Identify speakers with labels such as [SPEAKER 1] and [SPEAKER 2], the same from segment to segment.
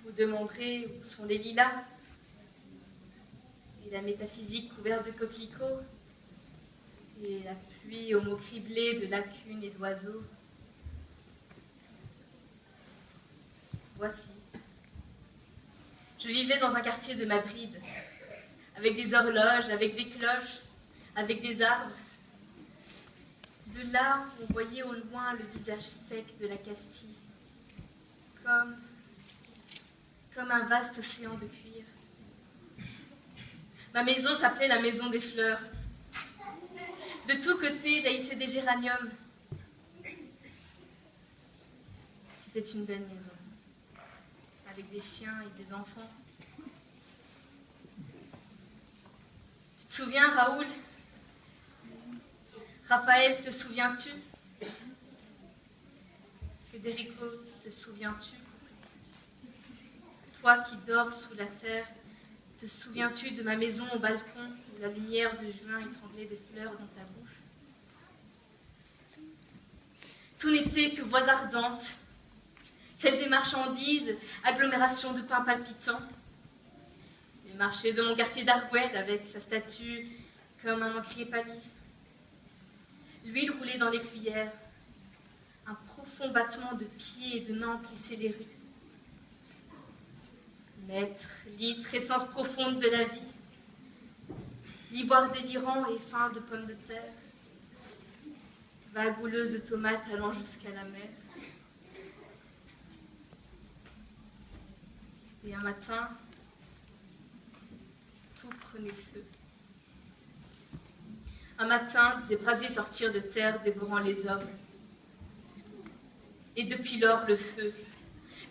[SPEAKER 1] Vous demanderez où sont les lilas et la métaphysique couverte de coquelicots et la pluie aux mots criblés de lacunes et d'oiseaux. Voici. Je vivais dans un quartier de Madrid, avec des horloges, avec des cloches, avec des arbres. De là, on voyait au loin le visage sec de la Castille, comme un vaste océan de cuir. Ma maison s'appelait la maison des fleurs. De tous côtés jaillissaient des géraniums. C'était une belle maison, avec des chiens et des enfants. Tu te souviens, Raoul? Raphaël, te souviens-tu? Federico, te souviens-tu? Toi qui dors sous la terre, te souviens-tu de ma maison au balcon où la lumière de juin étranglait des fleurs dans ta bouche? Tout n'était que voix ardentes, celle des marchandises, agglomération de pain palpitant. Les marchés de mon quartier d'Argüelles avec sa statue comme un encrier pâli. L'huile roulait dans les cuillères. Un profond battement de pieds et de mains emplissait les rues. Mètres, litres, essence profonde de la vie. L'ivoire délirant et fin de pommes de terre. Vague houleuse de tomates allant jusqu'à la mer. Et un matin, tout prenait feu. Un matin, des brasiers sortirent de terre, dévorant les hommes. Et depuis lors, le feu.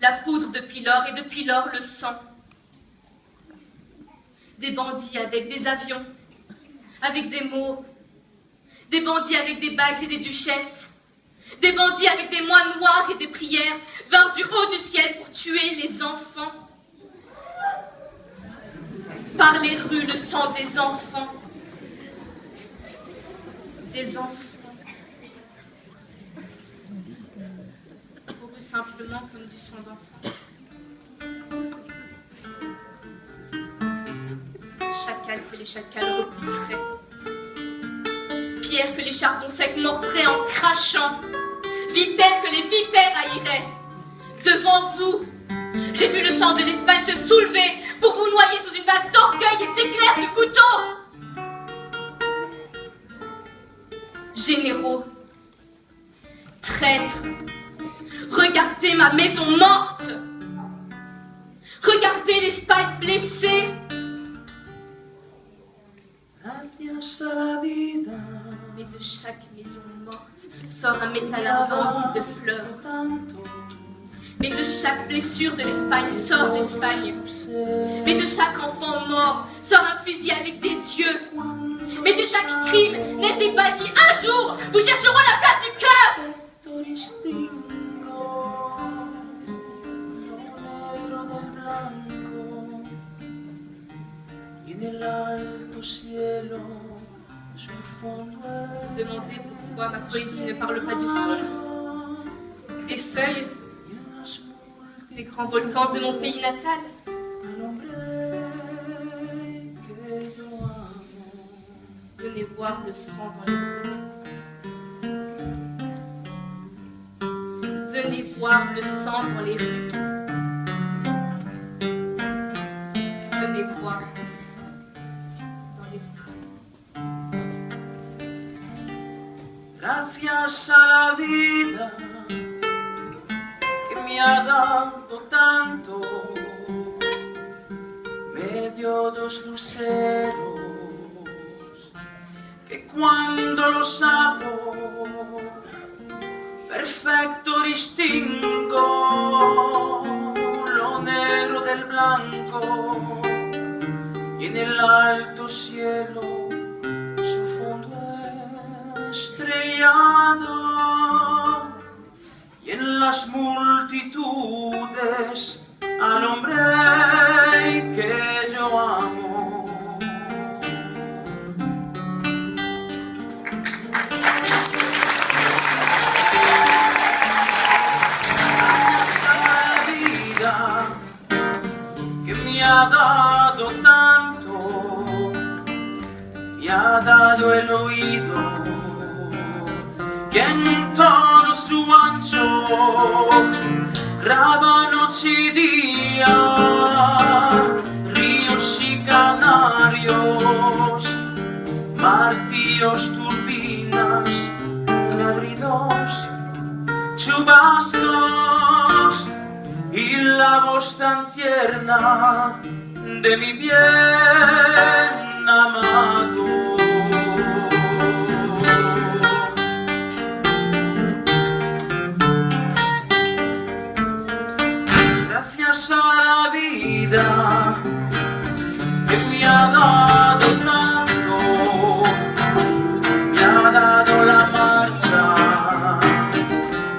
[SPEAKER 1] La poudre depuis lors, et depuis lors, le sang. Des bandits avec des avions, avec des mots. Des bandits avec des bagues et des duchesses. Des bandits avec des moines noirs et des prières vinrent du haut du ciel pour tuer les enfants. Par les rues, le sang des enfants. Des enfants. Courus simplement comme du sang d'enfant. Chacal que les chacals repousseraient. Pierre que les chardons secs mordraient en crachant. Vipères que les vipères haïraient. Devant vous, j'ai vu le sang de l'Espagne se soulever pour vous noyer sous une vague d'orgueil et d'éclairs du couteau. Généraux, traîtres, regardez ma maison morte. Regardez l'Espagne blessée. Mais de chaque maison morte sort un métal ardent en guise de fleurs. Mais de chaque blessure de l'Espagne sort l'Espagne. Mais de chaque enfant mort sort un fusil avec des yeux. Mais de chaque crime naissent des balles qui un jour vous chercheront la place du cœur. Vous demandez pourquoi ma poésie ne parle pas du son, des feuilles, des grands volcans de mon pays natal. Venez voir le sang dans les rues. Venez voir le sang dans les rues. Venez voir le sang dans les rues.
[SPEAKER 2] Gracias a la vida que me ha dado tanto, me dio dos luceros que cuando los abro perfecto distingo lo negro del blanco y en el alto cielo su fondo estrellado y en las multitudes al hombre que yo amo. ha dado el oído, que en todo su ancho, graba noche y día, ríos y canarios, martillos, turbinas, ladridos, chubascos y la voz tan tierna de mi bien amado. Gracias a la vida que me ha dado tanto, me ha dado la marcha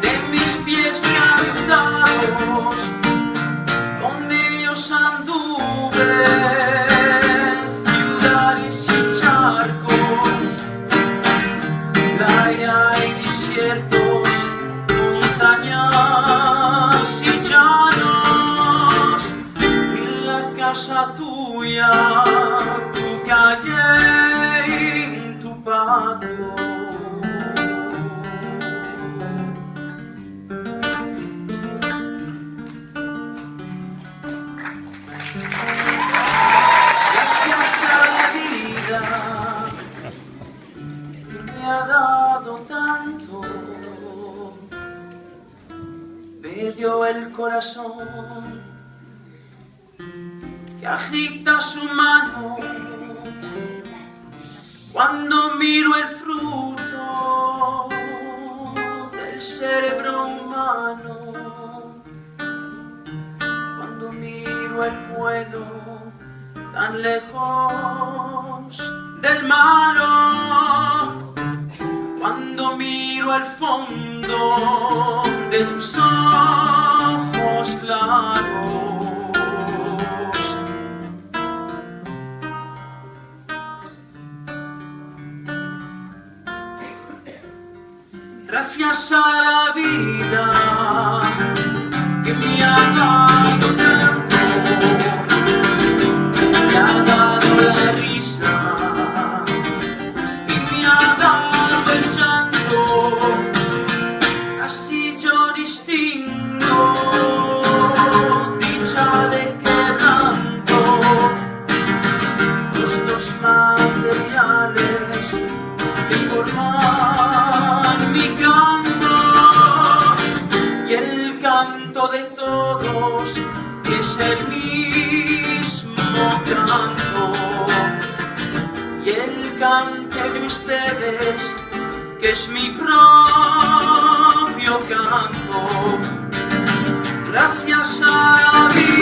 [SPEAKER 2] de mis pies cansados, con ellos anduve ciudades y charcos, playa y desiertos, montañas y llanos, y la casa tuya, tu calle y tu patio. Gracias a la vida que me ha dado tanto, me dio el corazón que agita su mano cuando miro el fruto del cerebro humano, cuando miro el bueno tan lejos del malo, cuando miro el fondo de tus ojos claros. Gracias a la vida que me ha dado tanto, me ha dado la risa y me ha dado el llanto, así yo distingo dicha de quebranto, los dos materiales que forman mi canto y el canto de todos, que es el mismo canto, y el canto de ustedes, que es mi propio canto. Gracias a la vida